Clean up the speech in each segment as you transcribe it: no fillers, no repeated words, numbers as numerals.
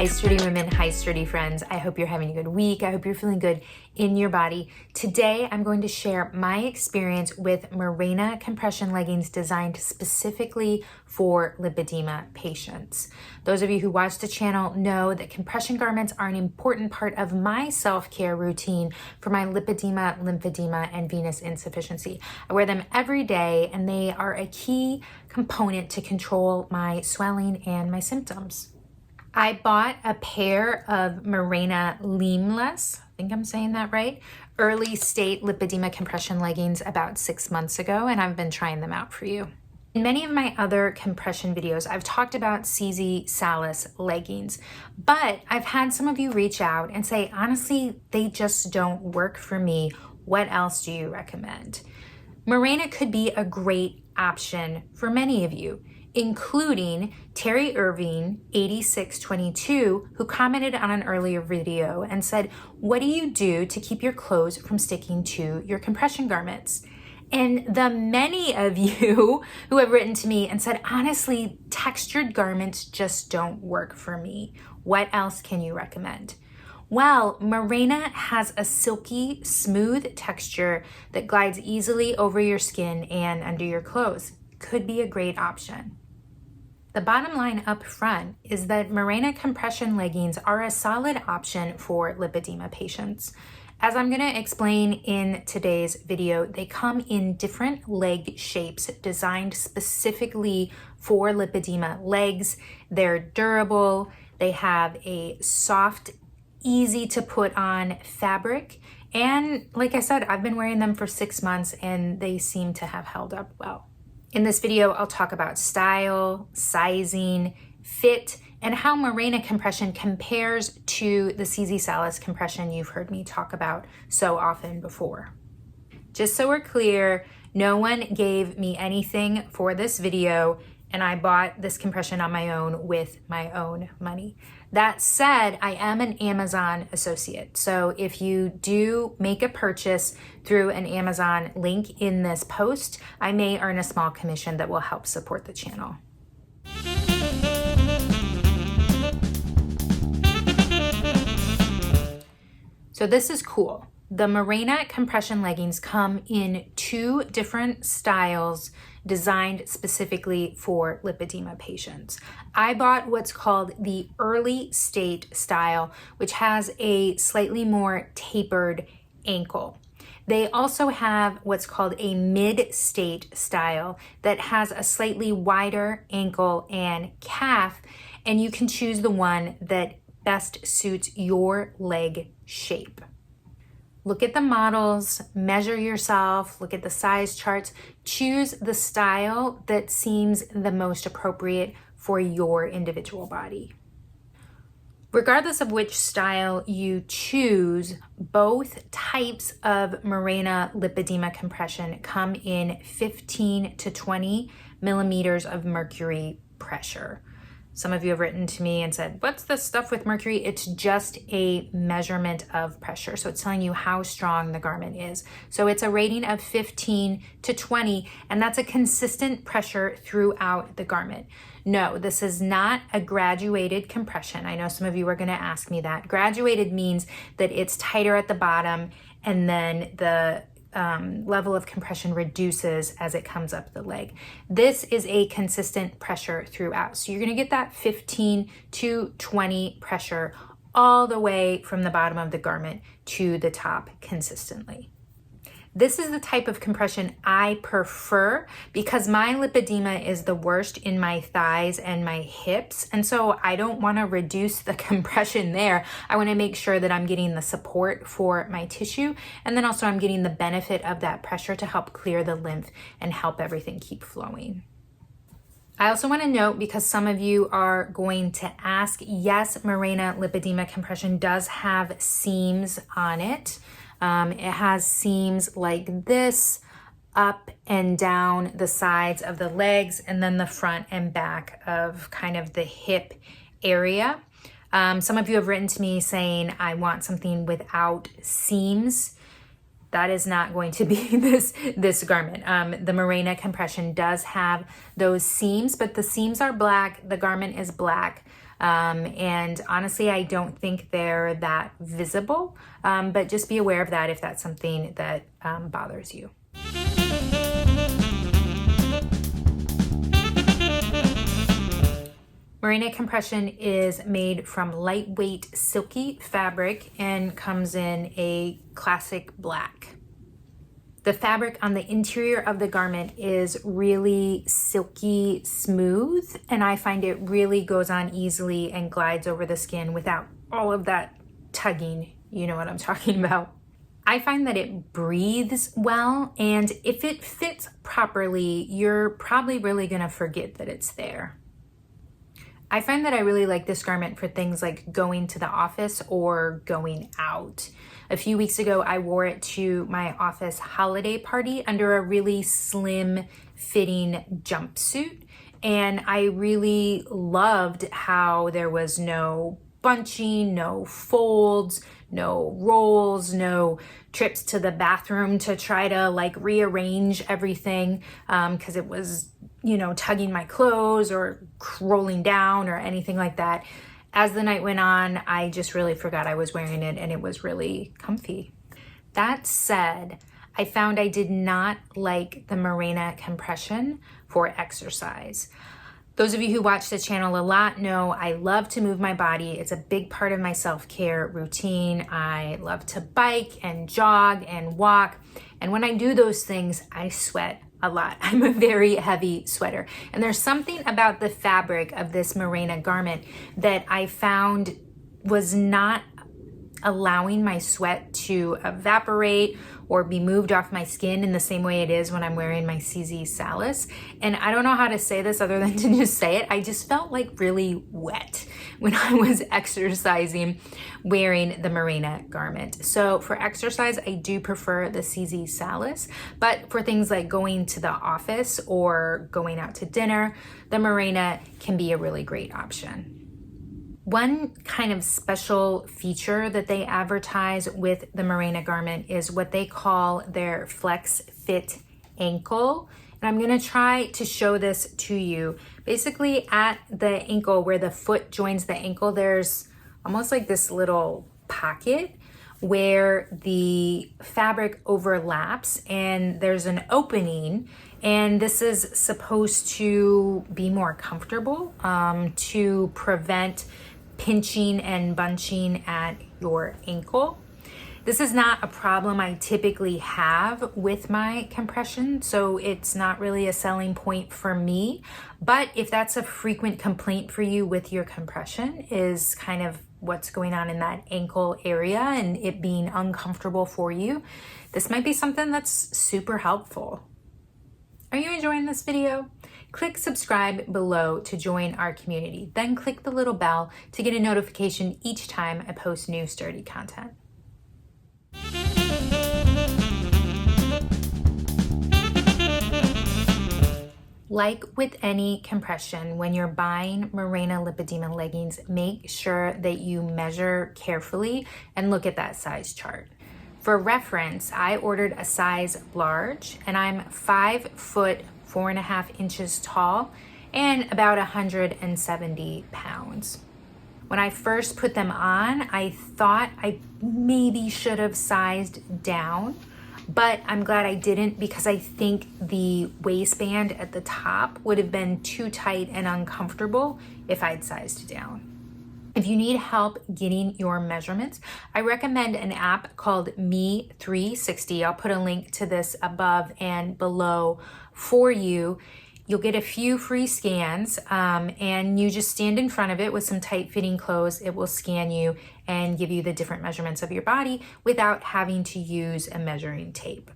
Hi sturdy women, hi sturdy friends. I hope you're having a good week. I hope you're feeling good in your body. Today, I'm going to share my experience with Marena compression leggings designed specifically for lipedema patients. Those of you who watch the channel know that compression garments are an important part of my self-care routine for my lipedema, lymphedema, and venous insufficiency. I wear them every day and they are a key component to control my swelling and my symptoms. I bought a pair of Marena Leamless, I think I'm saying that right, early state lipedema compression leggings about 6 months ago, and I've been trying them out for you. In many of my other compression videos, I've talked about CzSalus leggings, but I've had some of you reach out and say, honestly, they just don't work for me. What else do you recommend? Marena could be a great option for many of you, including Terry Irving 8622, who commented on an earlier video and said, what do you do to keep your clothes from sticking to your compression garments? And the many of you who have written to me and said, honestly, textured garments just don't work for me. What else can you recommend? Well, Marena has a silky, smooth texture that glides easily over your skin and under your clothes. Could be a great option. The bottom line up front is that Marena compression leggings are a solid option for lipedema patients. As I'm going to explain in today's video, they come in different leg shapes designed specifically for lipedema legs. They're durable, they have a soft, easy to put on fabric, and like I said, I've been wearing them for 6 months and they seem to have held up well. In this video, I'll talk about style, sizing, fit, and how Marena compression compares to the CzSalus compression you've heard me talk about so often before. Just so we're clear, no one gave me anything for this video, and I bought this compression on my own with my own money. That said, I am an Amazon associate. So if you do make a purchase through an Amazon link in this post, I may earn a small commission that will help support the channel. So this is cool. The Marena compression leggings come in 2 different styles designed specifically for lipedema patients. I bought what's called the early state style, which has a slightly more tapered ankle. They also have what's called a mid-state style that has a slightly wider ankle and calf, and you can choose the one that best suits your leg shape. Look at the models, measure yourself, look at the size charts, choose the style that seems the most appropriate for your individual body. Regardless of which style you choose, both types of Marena lipedema compression come in 15 to 20 millimeters of mercury pressure. Some of you have written to me and said, what's the stuff with mercury? It's just a measurement of pressure. So it's telling you how strong the garment is. So it's a rating of 15 to 20, and that's a consistent pressure throughout the garment. No, this is not a graduated compression. I know some of you are gonna ask me that. Graduated means that it's tighter at the bottom and then the level of compression reduces as it comes up the leg. This is a consistent pressure throughout. So you're gonna get that 15 to 20 pressure all the way from the bottom of the garment to the top consistently. This is the type of compression I prefer because my lipedema is the worst in my thighs and my hips. And so I don't want to reduce the compression there. I want to make sure that I'm getting the support for my tissue. And then also I'm getting the benefit of that pressure to help clear the lymph and help everything keep flowing. I also want to note, because some of you are going to ask, yes, Marena lipedema compression does have seams on it. It has seams like this up and down the sides of the legs and then the front and back of kind of the hip area. Some of you have written to me saying, I want something without seams. That is not going to be this garment. The Marena compression does have those seams, but the seams are black. The garment is black. And honestly, I don't think they're that visible, but just be aware of that if that's something that bothers you. Marena compression is made from lightweight silky fabric and comes in a classic black. The fabric on the interior of the garment is really silky smooth, and I find it really goes on easily and glides over the skin without all of that tugging. You know what I'm talking about. I find that it breathes well, and if it fits properly, you're probably really gonna forget that it's there. I find that I really like this garment for things like going to the office or going out. A few weeks ago, I wore it to my office holiday party under a really slim fitting jumpsuit. And I really loved how there was no bunching, no folds, no rolls, no trips to the bathroom to try to like rearrange everything because it was, you know, tugging my clothes or rolling down or anything like that. As the night went on, I just really forgot I was wearing it, and it was really comfy. That said, I found I did not like the Marena compression for exercise. Those of you who watch the channel a lot know I love to move my body. It's a big part of my self-care routine. I love to bike and jog and walk. And when I do those things, I sweat a lot. I'm a very heavy sweater. And there's something about the fabric of this Marena garment that I found was not allowing my sweat to evaporate or be moved off my skin in the same way it is when I'm wearing my CzSalus. And I don't know how to say this other than to just say it. I just felt like really wet when I was exercising wearing the Marena garment. So for exercise, I do prefer the CzSalus, but for things like going to the office or going out to dinner, the Marena can be a really great option. One kind of special feature that they advertise with the Marena garment is what they call their FlexFit ankle. And I'm gonna try to show this to you. Basically at the ankle where the foot joins the ankle, there's almost like this little pocket where the fabric overlaps and there's an opening, and this is supposed to be more comfortable to prevent pinching and bunching at your ankle. This is not a problem I typically have with my compression, so it's not really a selling point for me. But if that's a frequent complaint for you with your compression, is kind of what's going on in that ankle area and it being uncomfortable for you, this might be something that's super helpful. Are you enjoying this video? Click subscribe below to join our community. Then click the little bell to get a notification each time I post new sturdy content. Like with any compression, when you're buying Marena Lipedema leggings, make sure that you measure carefully and look at that size chart. For reference, I ordered a size large, and I'm 5 foot 4.5 inches tall and about 170 pounds. When I first put them on, I thought I maybe should have sized down, but I'm glad I didn't because I think the waistband at the top would have been too tight and uncomfortable if I'd sized down. If you need help getting your measurements, I recommend an app called Me 360. I'll put a link to this above and below for you. You'll get a few free scans and you just stand in front of it with some tight fitting clothes. It will scan you and give you the different measurements of your body without having to use a measuring tape.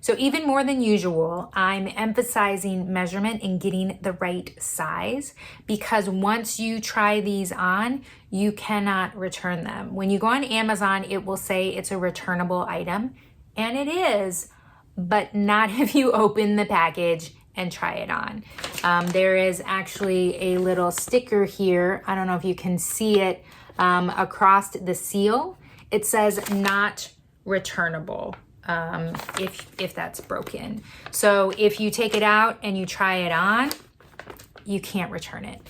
So even more than usual, I'm emphasizing measurement and getting the right size, because once you try these on, you cannot return them. When you go on Amazon, it will say it's a returnable item, and it is, but not if you open the package and try it on. There is actually a little sticker here. I don't know if you can see it across the seal. It says not returnable. If that's broken. So if you take it out and you try it on, you can't return it.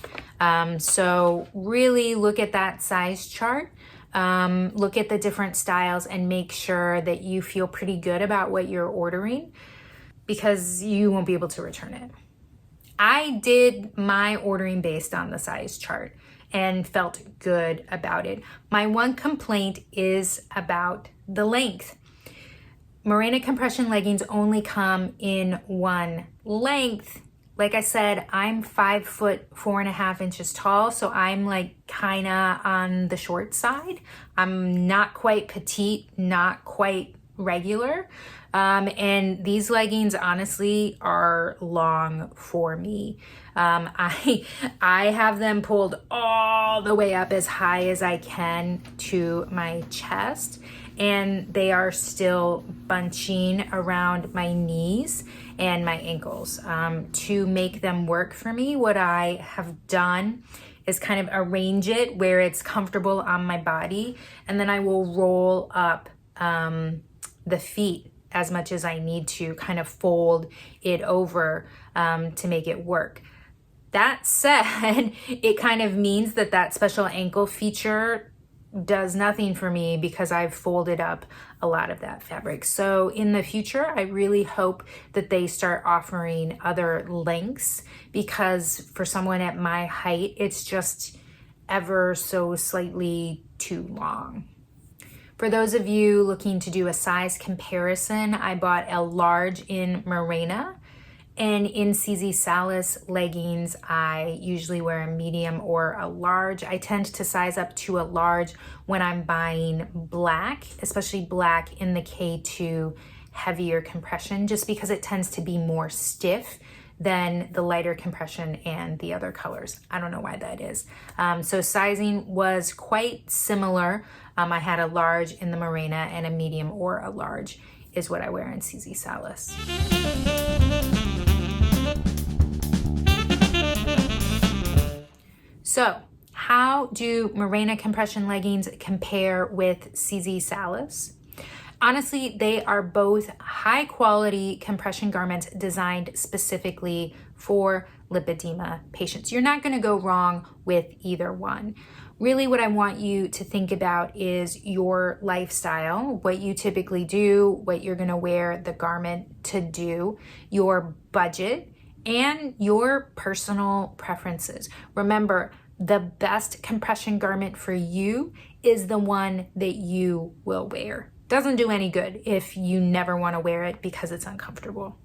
So really look at that size chart. Look at the different styles and make sure that you feel pretty good about what you're ordering, because you won't be able to return it. I did my ordering based on the size chart and felt good about it. My one complaint is about the length. Marena compression leggings only come in one length. Like I said, I'm 5'4.5" tall, so I'm like kinda on the short side. I'm not quite petite, not quite regular. And these leggings honestly are long for me. I have them pulled all the way up as high as I can to my chest, and they are still bunching around my knees and my ankles. To make them work for me, what I have done is kind of arrange it where it's comfortable on my body, and then I will roll up the feet as much as I need to, kind of fold it over to make it work. That said, it kind of means that that special ankle feature does nothing for me because I've folded up a lot of that fabric. So in the future, I really hope that they start offering other lengths, because for someone at my height, it's just ever so slightly too long. For those of you looking to do a size comparison, I bought a large in Marena, and in CzSalus leggings, I usually wear a medium or a large. I tend to size up to a large when I'm buying black, especially black in the K2 heavier compression, just because it tends to be more stiff than the lighter compression and the other colors. I don't know why that is. So sizing was quite similar. I had a large in the Marena, and a medium or a large is what I wear in CzSalus. So how do Marena compression leggings compare with CzSalus? Honestly, they are both high quality compression garments designed specifically for lipedema patients. You're not gonna go wrong with either one. Really what I want you to think about is your lifestyle, what you typically do, what you're gonna wear the garment to do, your budget, and your personal preferences. Remember, the best compression garment for you is the one that you will wear. Doesn't do any good if you never want to wear it because it's uncomfortable.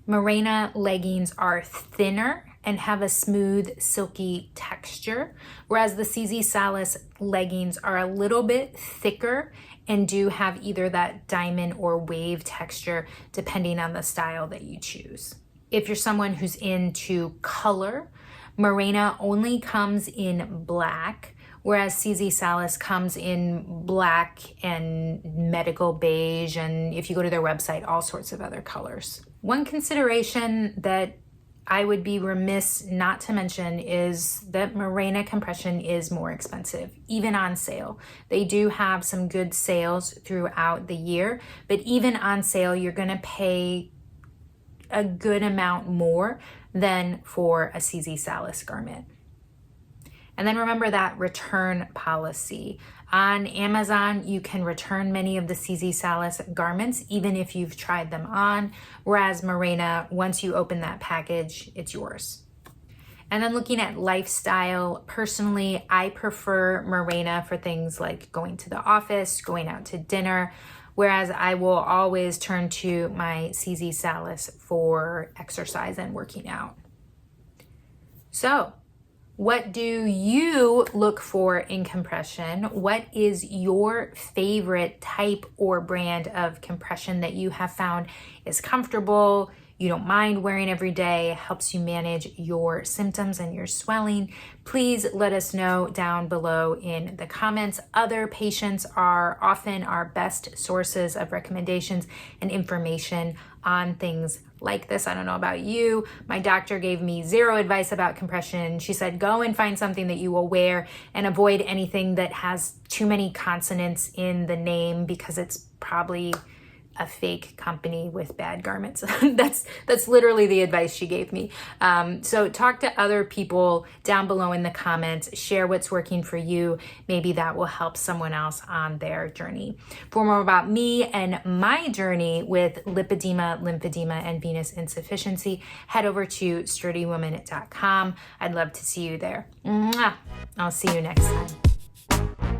Marena leggings are thinner and have a smooth, silky texture, whereas the CzSalus leggings are a little bit thicker and do have either that diamond or wave texture depending on the style that you choose. If you're someone who's into color, Marena only comes in black, whereas CzSalus comes in black and medical beige, and if you go to their website, all sorts of other colors. One consideration that I would be remiss not to mention is that Marena compression is more expensive, even on sale. They do have some good sales throughout the year, but even on sale, you're gonna pay a good amount more than for a CzSalus garment. And then remember that return policy. On Amazon, you can return many of the CzSalus garments, even if you've tried them on, whereas Marena, once you open that package, it's yours. And then looking at lifestyle, personally, I prefer Marena for things like going to the office, going out to dinner, whereas I will always turn to my CzSalus for exercise and working out. So, what do you look for in compression? What is your favorite type or brand of compression that you have found is comfortable, you don't mind wearing every day, helps you manage your symptoms and your swelling? Please let us know down below in the comments. Other patients are often our best sources of recommendations and information on things like this. I don't know about you. My doctor gave me zero advice about compression. She said, go and find something that you will wear and avoid anything that has too many consonants in the name because it's probably a fake company with bad garments. That's literally the advice she gave me. So talk to other people down below in the comments, share what's working for you. Maybe that will help someone else on their journey. For more about me and my journey with lipedema, lymphedema, and venous insufficiency, head over to sturdywoman.com. I'd love to see you there. Mwah! I'll see you next time.